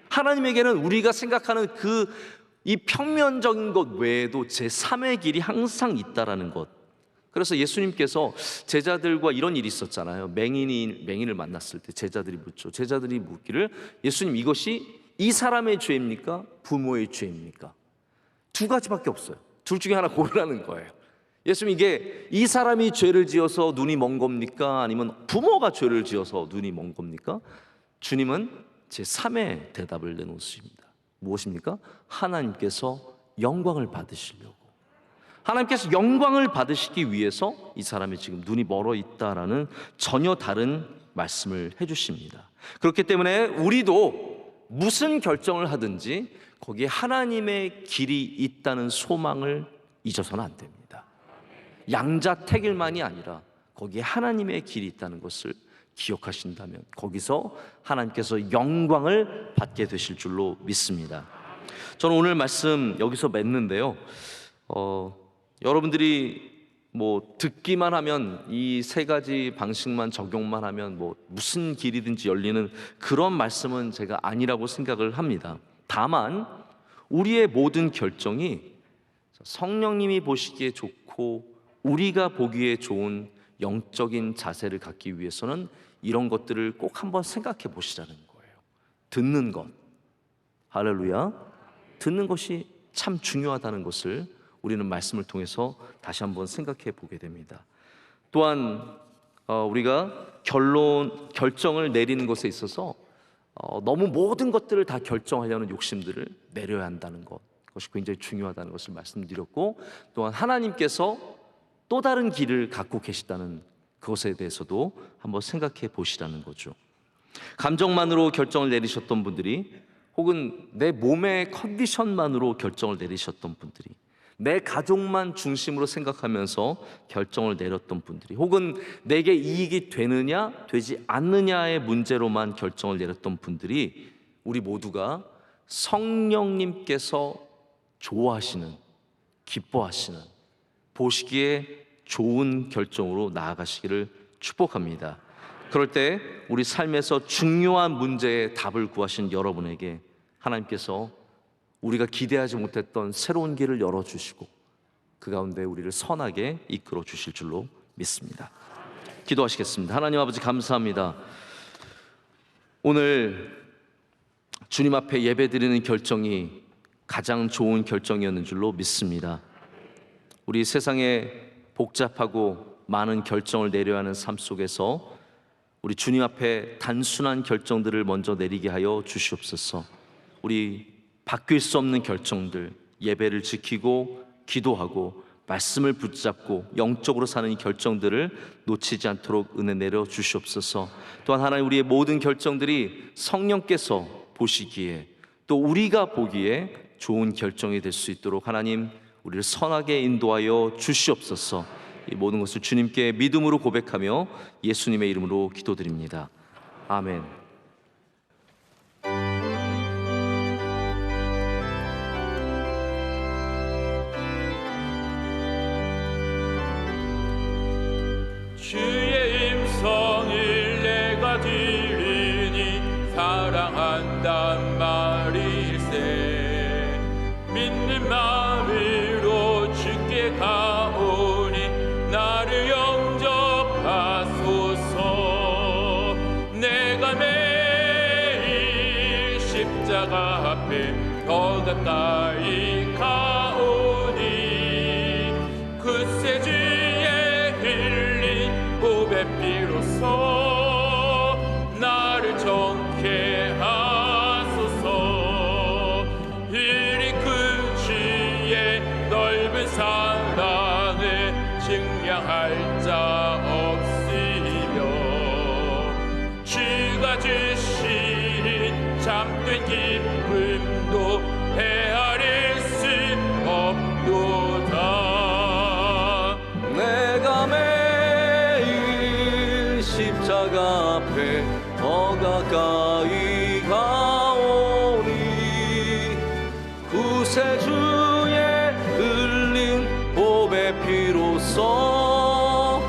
하나님에게는 우리가 생각하는 이 평면적인 것 외에도 제3의 길이 항상 있다는 것. 그래서 예수님께서 제자들과 이런 일이 있었잖아요. 맹인을 만났을 때 제자들이 묻기를 예수님, 이것이 이 사람의 죄입니까? 부모의 죄입니까? 두 가지밖에 없어요. 둘 중에 하나 고르라는 거예요. 예수님, 이게 이 사람이 죄를 지어서 눈이 먼 겁니까? 아니면 부모가 죄를 지어서 눈이 먼 겁니까? 주님은 제3의 대답을 내놓으십니다. 무엇입니까? 하나님께서 영광을 받으시려고. 하나님께서 영광을 받으시기 위해서 이 사람이 지금 눈이 멀어 있다라는 전혀 다른 말씀을 해주십니다. 그렇기 때문에 우리도 무슨 결정을 하든지 거기에 하나님의 길이 있다는 소망을 잊어서는 안 됩니다. 양자택일만이 아니라 거기에 하나님의 길이 있다는 것을 기억하신다면 거기서 하나님께서 영광을 받게 되실 줄로 믿습니다. 저는 오늘 말씀 여기서 맺는데요. 여러분들이 뭐 듣기만 하면 이 세 가지 방식만 적용만 하면 뭐 무슨 길이든지 열리는 그런 말씀은 제가 아니라고 생각을 합니다. 다만 우리의 모든 결정이 성령님이 보시기에 좋고 우리가 보기에 좋은 영적인 자세를 갖기 위해서는 이런 것들을 꼭 한번 생각해 보시라는 거예요. 듣는 것, 할렐루야, 듣는 것이 참 중요하다는 것을 우리는 말씀을 통해서 다시 한번 생각해 보게 됩니다. 또한 우리가 결정을 내리는 것에 있어서 너무 모든 것들을 다 결정하려는 욕심들을 내려야 한다는 것, 그것이 굉장히 중요하다는 것을 말씀드렸고, 또한 하나님께서 또 다른 길을 갖고 계시다는 그것에 대해서도 한번 생각해 보시라는 거죠. 감정만으로 결정을 내리셨던 분들이, 혹은 내 몸의 컨디션만으로 결정을 내리셨던 분들이, 내 가족만 중심으로 생각하면서 결정을 내렸던 분들이, 혹은 내게 이익이 되느냐 되지 않느냐의 문제로만 결정을 내렸던 분들이, 우리 모두가 성령님께서 좋아하시는, 기뻐하시는, 보시기에 좋은 결정으로 나아가시기를 축복합니다. 그럴 때 우리 삶에서 중요한 문제에 답을 구하신 여러분에게 하나님께서 우리가 기대하지 못했던 새로운 길을 열어주시고 그 가운데 우리를 선하게 이끌어 주실 줄로 믿습니다. 기도하시겠습니다. 하나님 아버지, 감사합니다. 오늘 주님 앞에 예배드리는 결정이 가장 좋은 결정이었는 줄로 믿습니다. 우리 세상에 복잡하고 많은 결정을 내려야 하는 삶 속에서 우리 주님 앞에 단순한 결정들을 먼저 내리게 하여 주시옵소서. 우리 바뀔 수 없는 결정들, 예배를 지키고 기도하고 말씀을 붙잡고 영적으로 사는 이 결정들을 놓치지 않도록 은혜 내려 주시옵소서. 또한 하나님, 우리의 모든 결정들이 성령께서 보시기에 또 우리가 보기에 좋은 결정이 될 수 있도록 하나님, 우리를 선하게 인도하여 주시옵소서. 이 모든 것을 주님께 믿음으로 고백하며 예수님의 이름으로 기도드립니다. 아멘. 주의 음성을 내가 들으니 사랑한단 말일세. 믿는 마음으로 주께 가오니 나를 영접하소서. 내가 매일 십자가 앞에 더 가까이 가오니 그새 주의 흘린 보배 피로써 나를 정케 하소서. 이리 그 주의 넓은 사랑을 증명할 자 없으며 주가 주신 참된 기쁨도 헤아릴 수 없도다. 내가 매일 십자가 앞에 더 가까이 가오니 구세주의 흘린 보배 피로써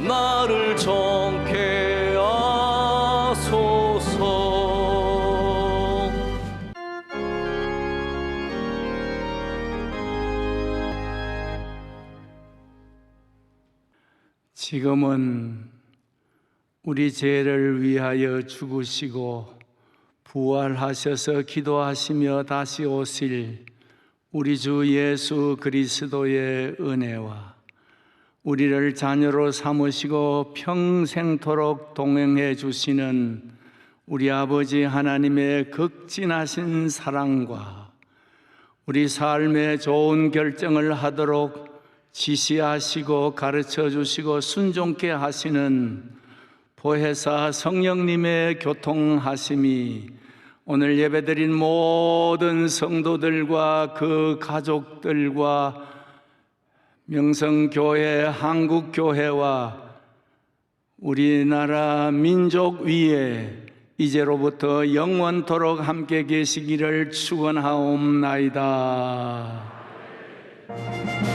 나를 정케 하소서. 지금은 우리 죄를 위하여 죽으시고 부활하셔서 기도하시며 다시 오실 우리 주 예수 그리스도의 은혜와 우리를 자녀로 삼으시고 평생토록 동행해 주시는 우리 아버지 하나님의 극진하신 사랑과 우리 삶의 좋은 결정을 하도록 지시하시고 가르쳐 주시고 순종케 하시는 보혜사 성령님의 교통하심이 오늘 예배드린 모든 성도들과 그 가족들과 명성교회, 한국교회와 우리나라 민족 위에 이제로부터 영원토록 함께 계시기를 축원하옵나이다. 주옵소서.